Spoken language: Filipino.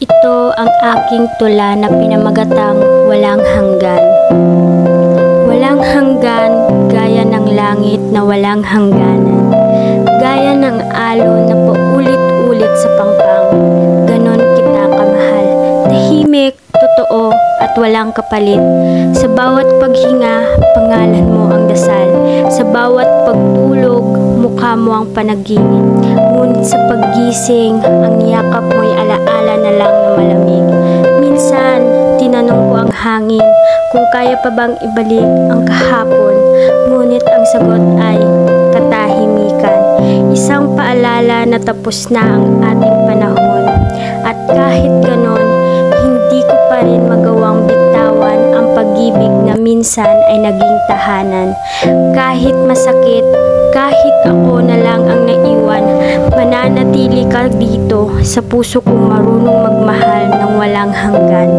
Ito ang aking tula na pinamagatang walang hanggan. Walang hanggan, gaya ng langit na walang hangganan. Gaya ng alon na paulit-ulit sa pangpang. Ganon kita kamahal. Tahimik, totoo, at walang kapalit. Sa bawat paghinga, pangalan mo ang dasal. Sa bawat pagtulog, mukha mo ang panaginip. Ngunit sa paggising, ang yakap mo'y alaala na lang na malamig. Minsan, tinanong ko ang hangin kung kaya pa bang ibalik ang kahapon. Ngunit ang sagot ay katahimikan. Isang paalala na tapos na ang ating panahon. At kahit ganon, hindi ko pa rin magawang bitawan ang pag-ibig na minsan ay naging tahanan. Kahit masakit, kahit ako na lang ang naiwan, mananatili ka dito sa puso kong marunong magmahal ng walang hanggan.